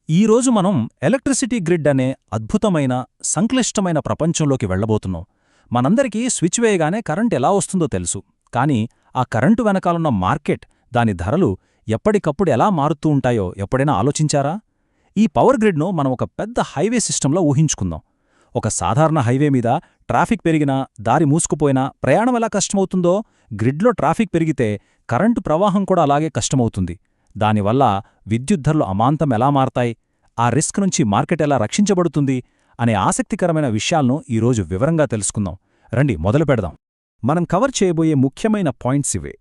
ఈరోజు మనం electricity grid అనే అద్భుతమైన సంక్లిష్టమైన ప్రపంచంలోకి వెళ్లబోతున్నాం. మనందరికీ స్విచ్ వేయగానే కరెంట్ ఎలా వస్తుందో తెలుసు, కానీ ఆ కరెంటు వెనకాలన్న మార్కెట్, దాని ధరలు ఎప్పటికప్పుడు ఎలా మారుతూ ఉంటాయో ఎప్పుడైనా ఆలోచించారా? ఈ పవర్ గ్రిడ్ను మనం ఒక పెద్ద హైవే సిస్టంలో ఊహించుకుందాం. ఒక సాధారణ హైవే మీద ట్రాఫిక్ పెరిగినా, దారి మూసుకుపోయినా ప్రయాణం ఎలా కష్టమవుతుందో, గ్రిడ్లో ట్రాఫిక్ పెరిగితే కరెంటు ప్రవాహం కూడా అలాగే కష్టమవుతుంది. దానివల్ల విద్యుత్ ధరలు అమాంతం ఎలా మారతాయి, ఆ రిస్క్ నుంచి మార్కెట్ ఎలా రక్షించబడుతుంది అనే ఆసక్తికరమైన విషయాలను ఈరోజు వివరంగా తెలుసుకుందాం. రండి మొదలు పెడదాం. మనం కవర్ చేయబోయే ముఖ్యమైన పాయింట్స్ ఇవే.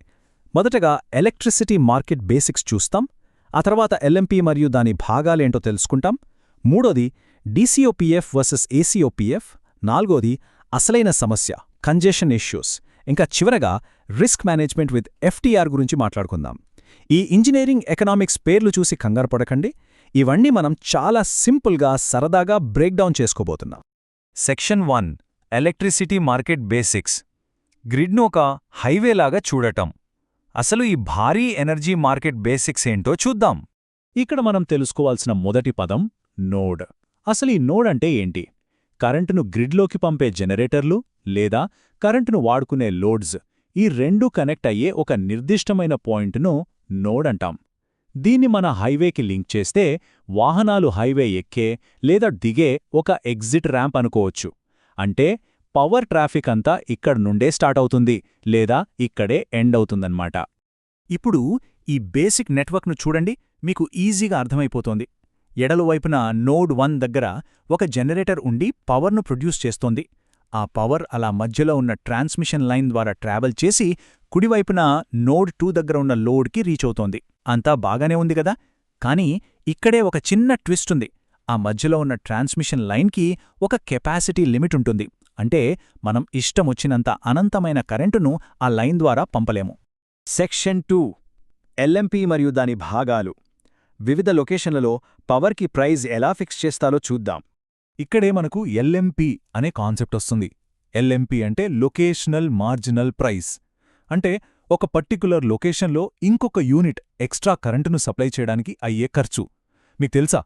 మొదటగా ఎలక్ట్రిసిటీ మార్కెట్ బేసిక్స్ చూస్తాం. ఆ తర్వాత ఎల్ఎంపీ మరియు దాని భాగాలేంటో తెలుసుకుంటాం. మూడోది డీసీఓపీఎఫ్ వర్సెస్ ఏసీఓపీఎఫ్. నాలుగోది అసలైన సమస్య, కంజెషన్ ఇష్యూస్. ఇంకా చివరగా రిస్క్ మేనేజ్మెంట్ విత్ ఎఫ్టీఆర్ గురించి మాట్లాడుకుందాం. ఈ ఇంజనీరింగ్ ఎకనామిక్స్ పేర్లు చూసి కంగారుపడకండి. ఇవన్నీ మనం చాలా సింపుల్గా సరదాగా బ్రేక్డౌన్ చేసుకోబోతున్నాం. Section 1 electricity market basics. గ్రిడ్ను ఒక హైవేలాగా చూడటం. అసలు ఈ భారీ ఎనర్జీ మార్కెట్ బేసిక్స్ ఏంటో చూద్దాం. ఇక్కడ మనం తెలుసుకోవాల్సిన మొదటి పదం నోడ్. అసలు ఈ నోడ్ అంటే ఏంటి? కరెంటును గ్రిడ్లోకి పంపే జనరేటర్లు లేదా కరెంటును వాడుకునే లోడ్స్, ఈ రెండూ కనెక్ట్ అయ్యే ఒక నిర్దిష్టమైన పాయింట్ను నోడ్ అంటాం. దీన్ని మన హైవేకి లింక్ చేస్తే వాహనాలు హైవే ఎక్కే లేదా దిగే ఒక ఎగ్జిట్ ర్యాంప్ అనుకోవచ్చు. అంటే పవర్ ట్రాఫిక్ అంతా ఇక్కడ నుండే స్టార్ట్ అవుతుంది లేదా ఇక్కడే ఎండ్ అవుతుందన్నమాట. ఇప్పుడు ఈ బేసిక్ నెట్వర్క్ను చూడండి, మీకు ఈజీగా అర్థమైపోతోంది. ఎడలువైపున నోడ్ 1 దగ్గర ఒక జనరేటర్ ఉండి పవర్ను ప్రొడ్యూస్ చేస్తోంది. ఆ పవర్ అలా మధ్యలో ఉన్న ట్రాన్స్మిషన్ లైన్ ద్వారా ట్రావెల్ చేసి కుడివైపున నోడ్ 2 దగ్గర ఉన్న లోడ్కి రీచ్ అవుతోంది. అంతా బాగానే ఉంది గదా? కానీ ఇక్కడే ఒక చిన్న ట్విస్ట్ ఉంది. ఆ మధ్యలో ఉన్న ట్రాన్స్మిషన్ లైన్కి ఒక కెపాసిటీ లిమిట్ ఉంటుంది. అంటే మనం ఇష్టమొచ్చినంత అనంతమైన కరెంటును ఆ లైన్ ద్వారా పంపలేము. సెక్షన్ 2 ఎల్ఎంపీ మరియు దాని భాగాలు. వివిధ లొకేషన్లలో పవర్కి ప్రైజ్ ఎలా ఫిక్స్ చేస్తారో చూద్దాం. ఇక్కడే మనకు ఎల్ఎంపీ అనే కాన్సెప్ట్ వస్తుంది. ఎల్ఎంపీ అంటే లొకేషనల్ మార్జినల్ ప్రైస్. అంటే ఒక పర్టిక్యులర్ లొకేషన్లో ఇంకొక యూనిట్ ఎక్స్ట్రా కరెంటును సప్లై చేయడానికి అయ్యే ఖర్చు. మీకు తెలుసా,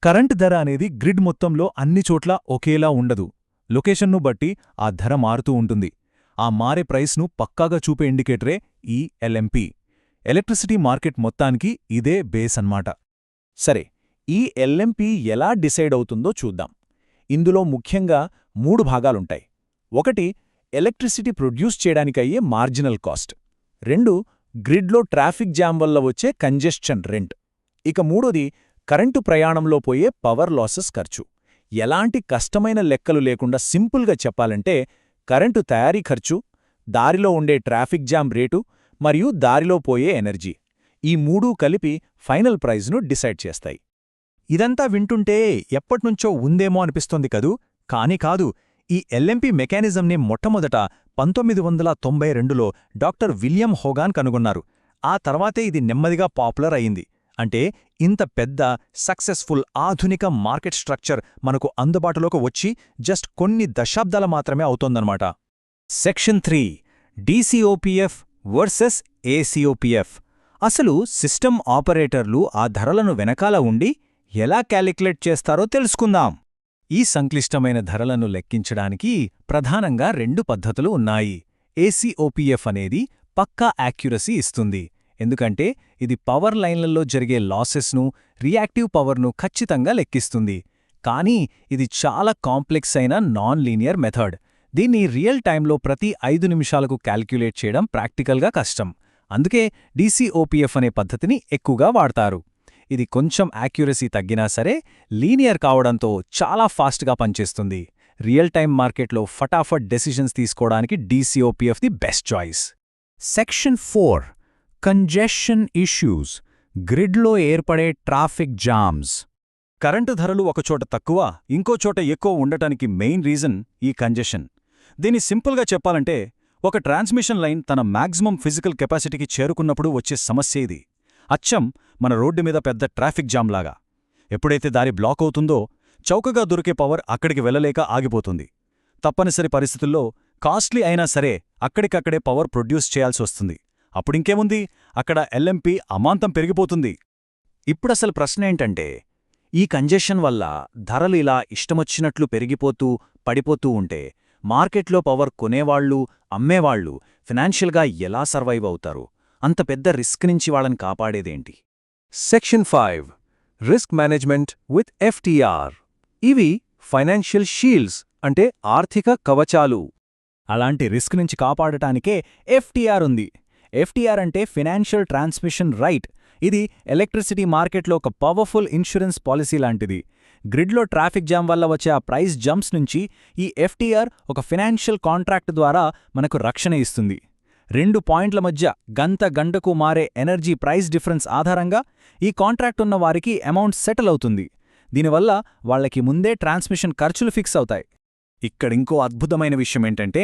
కరెంట్ ధర అనేది గ్రిడ్ మొత్తంలో అన్ని చోట్ల ఒకేలా ఉండదు. లొకేషన్ను బట్టి ఆ ధర మారుతూ ఉంటుంది. ఆ మారే ప్రైస్ను పక్కాగా చూపే ఇండికేటరే ఈ ఎల్ఎంపీ. ఎలక్ట్రిసిటీ మార్కెట్ మొత్తానికి ఇదే బేస్ అన్నమాట. సరే, ఈ ఎల్ఎంపీ ఎలా డిసైడ్ అవుతుందో చూద్దాం. ఇందులో ముఖ్యంగా 3 భాగాలుంటాయి. ఒకటి ఎలక్ట్రిసిటీ ప్రొడ్యూస్ చేయడానికయ్యే మార్జినల్ కాస్ట్. 2 గ్రిడ్లో ట్రాఫిక్ జామ్ వల్ల వచ్చే కంజెస్షన్ రెంట్. ఇక మూడోది కరెంటు ప్రయాణంలో పోయే పవర్ లాసెస్ ఖర్చు. ఎలాంటి కష్టమైన లెక్కలు లేకుండా సింపుల్గా చెప్పాలంటే కరెంటు తయారీ ఖర్చు, దారిలో ఉండే ట్రాఫిక్ జామ్ రేటు మరియు దారిలో పోయే ఎనర్జీ, ఈ మూడూ కలిపి ఫైనల్ ప్రైజ్ను డిసైడ్ చేస్తాయి. ఇదంతా వింటుంటే ఎప్పట్నుంచో ఉందేమో అనిపిస్తోంది కదూ? కానీ కాదు. ఈ ఎల్ఎంపీ మెకానిజంని మొట్టమొదట 1992లో డాక్టర్ విలియం హోగాన్ కనుగొన్నారు. ఆ తర్వాతే ఇది నెమ్మదిగా పాపులర్ అయింది. అంటే ఇంత పెద్ద సక్సెస్ఫుల్ ఆధునిక మార్కెట్ స్ట్రక్చర్ మనకు అందుబాటులోకి వచ్చి జస్ట్ కొన్ని దశాబ్దాల మాత్రమే అవుతోందన్నమాట. Section 3 డీసీఓపీఎఫ్ versus ఏసీఓపీఎఫ్. అసలు సిస్టమ్ ఆపరేటర్లు ఆ ధరలను వెనకాల ఉండి ఎలా క్యాలిక్యులేట్ చేస్తారో తెలుసుకుందాం. ఈ సంక్లిష్టమైన ధరలను లెక్కించడానికి ప్రధానంగా 2 పద్ధతులు ఉన్నాయి. ఏసీఓపీఎఫ్ అనేది పక్కా యాక్యురసీ ఇస్తుంది, ఎందుకంటే ఇది పవర్ లైన్లలో జరిగే లాసెస్ను, రియాక్టివ్ పవర్ను ఖచ్చితంగా లెక్కిస్తుంది. కానీ ఇది చాలా కాంప్లెక్స్ అయిన నాన్ లీనియర్ మెథడ్. దీన్ని రియల్ టైంలో ప్రతి 5 నిమిషాలకు క్యాల్క్యులేట్ చేయడం ప్రాక్టికల్గా కష్టం. అందుకే డీసీఓపీఎఫ్ అనే పద్ధతిని ఎక్కువగా వాడతారు. ఇది కొంచెం యాక్యురసీ తగ్గినా సరే లీనియర్ కావడంతో చాలా ఫాస్ట్గా పనిచేస్తుంది. రియల్ టైం మార్కెట్లో ఫటాఫట్ డెసిషన్స్ తీసుకోవడానికి DCOPF the best choice. Section 4 congestion issues. గ్రిడ్లో ఏర్పడే ట్రాఫిక్ జామ్స్. కరెంటు ధరలు ఒకచోట తక్కువ, ఇంకోచోట ఎక్కువ ఉండటానికి మెయిన్ రీజన్ ఈ కంజెషన్. దీన్ని సింపుల్గా చెప్పాలంటే ఒక ట్రాన్స్మిషన్ లైన్ తన మ్యాక్సిమం ఫిజికల్ కెపాసిటీకి చేరుకున్నప్పుడు వచ్చే సమస్య ఇది. అచ్చం మన రోడ్డు మీద పెద్ద ట్రాఫిక్ జామ్లాగా. ఎప్పుడైతే దారి బ్లాక్ అవుతుందో చౌకగా దొరికే పవర్ అక్కడికి వెళ్ళలేక ఆగిపోతుంది. తప్పనిసరి పరిస్థితుల్లో కాస్ట్లీ అయినా సరే అక్కడికక్కడే పవర్ ప్రొడ్యూస్ చేయాల్సి వస్తుంది. అప్పుడింకేముంది, అక్కడ ఎల్ఎంపీ అమాంతం పెరిగిపోతుంది. ఇప్పుడసలు ప్రశ్న ఏంటంటే, ఈ కంజెషన్ వల్ల ధరలు ఇలా ఇష్టమొచ్చినట్లు పెరిగిపోతూ పడిపోతూ ఉంటే మార్కెట్లో పవర్ కొనేవాళ్లు అమ్మేవాళ్లు ఫినాన్షియల్గా ఎలా సర్వైవ్ అవుతారు? అంత పెద్ద రిస్క్ నుంచి వాళ్ళని కాపాడేదేంటి? Section 5 risk management with FTR. ఇవి ఫైనాన్షియల్ షీల్డ్స్ అంటే ఆర్థిక కవచాలు. అలాంటి రిస్క్ నుంచి కాపాడటానికే ఎఫ్టీఆర్ ఉంది. ఎఫ్టీఆర్ అంటే ఫినాన్షియల్ ట్రాన్స్మిషన్ రైట్. ఇది ఎలక్ట్రిసిటీ మార్కెట్లో ఒక పవర్ఫుల్ ఇన్సూరెన్స్ పాలసీ లాంటిది. గ్రిడ్లో ట్రాఫిక్ జామ్ వల్ల వచ్చే ఆ ప్రైస్ జంప్స్ నుంచి ఈ ఎఫ్టీఆర్ ఒక ఫినాన్షియల్ కాంట్రాక్ట్ ద్వారా మనకు రక్షణ ఇస్తుంది. 2 పాయింట్ల మధ్య గంటకు మారే ఎనర్జీ ప్రైస్ డిఫరెన్స్ ఆధారంగా ఈ కాంట్రాక్ట్ ఉన్న వారికి అమౌంట్ సెటిల్ అవుతుంది. దీనివల్ల వాళ్లకి ముందే ట్రాన్స్మిషన్ ఖర్చులు ఫిక్స్ అవుతాయి. ఇక్కడింకో అద్భుతమైన విషయమేంటంటే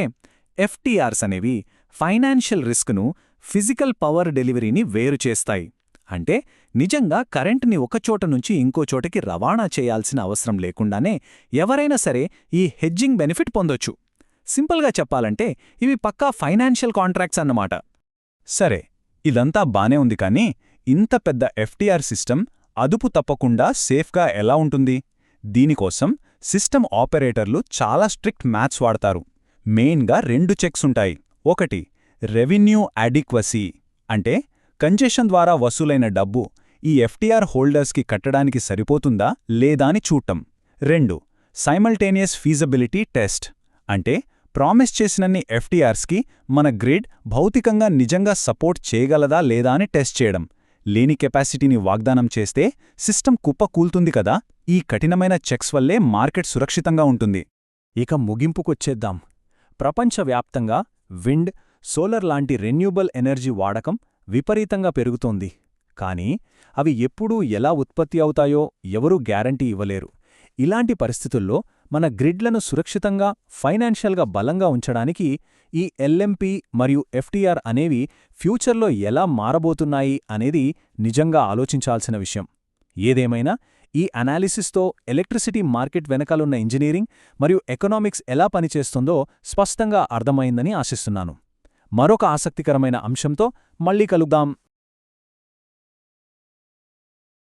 ఎఫ్టీఆర్స్ అనేవి ఫైనాన్షియల్ రిస్క్ను ఫిజికల్ పవర్ డెలివరీని వేరు చేస్తాయి. అంటే నిజంగా కరెంటుని ఒకచోట నుంచి ఇంకో చోటకి రవాణా చేయాల్సిన అవసరం లేకుండానే ఎవరైనా సరే ఈ హెడ్జింగ్ బెనిఫిట్ పొందొచ్చు. సింపుల్గా చెప్పాలంటే ఇవి పక్కా ఫైనాన్షియల్ కాంట్రాక్ట్స్ అన్నమాట. సరే, ఇదంతా బానే ఉంది కానీ ఇంత పెద్ద ఎఫ్టీఆర్ సిస్టమ్ అదుపు తప్పకుండా సేఫ్గా ఎలా ఉంటుంది? దీనికోసం సిస్టమ్ ఆపరేటర్లు చాలా స్ట్రిక్ట్ మ్యాథ్స్ వాడతారు. మెయిన్గా 2 చెక్స్ ఉంటాయి. ఒకటి రెవెన్యూ అడిక్వసీ, అంటే కంజెషన్ ద్వారా వసూలైన డబ్బు ఈ ఎఫ్టీఆర్ హోల్డర్స్కి కట్టడానికి సరిపోతుందా లేదా అని చూడటం. 2 సైమల్టేనియస్ ఫీజబిలిటీ టెస్ట్, అంటే ప్రామిస్ చేసినన్ని ఎఫ్టీఆర్స్కి మన గ్రిడ్ భౌతికంగా నిజంగా సపోర్ట్ చేయగలదా లేదా అని టెస్ట్ చేయడం. లేని కెపాసిటీని వాగ్దానం చేస్తే సిస్టమ్ కుప్పకూల్తుంది కదా. ఈ కఠినమైన చెక్స్ వల్లే మార్కెట్ సురక్షితంగా ఉంటుంది. ఇక ముగింపుకొచ్చేద్దాం. ప్రపంచవ్యాప్తంగా విండ్, సోలర్ లాంటి రెన్యూబుల్ ఎనర్జీ వాడకం విపరీతంగా పెరుగుతోంది. కానీ అవి ఎప్పుడూ ఎలా ఉత్పత్తి అవుతాయో ఎవరూ గ్యారంటీ ఇవ్వలేరు. ఇలాంటి పరిస్థితుల్లో మన గ్రిడ్లను సురక్షితంగా, ఫైనాన్షియల్గా బలంగా ఉంచడానికి ఈ ఎల్ఎంపీ మరియు ఎఫ్టీఆర్ అనేవి ఫ్యూచర్లో ఎలా మారబోతున్నాయి అనేది నిజంగా ఆలోచించాల్సిన విషయం. ఏదేమైనా ఈ అనాలిసిస్తో ఎలక్ట్రిసిటీ మార్కెట్ వెనకాలన్న ఇంజనీరింగ్ మరియు ఎకనామిక్స్ ఎలా పనిచేస్తుందో స్పష్టంగా అర్థమైందని ఆశిస్తున్నాను. మరొక ఆసక్తికరమైన అంశంతో మళ్ళీ కలుద్దాం.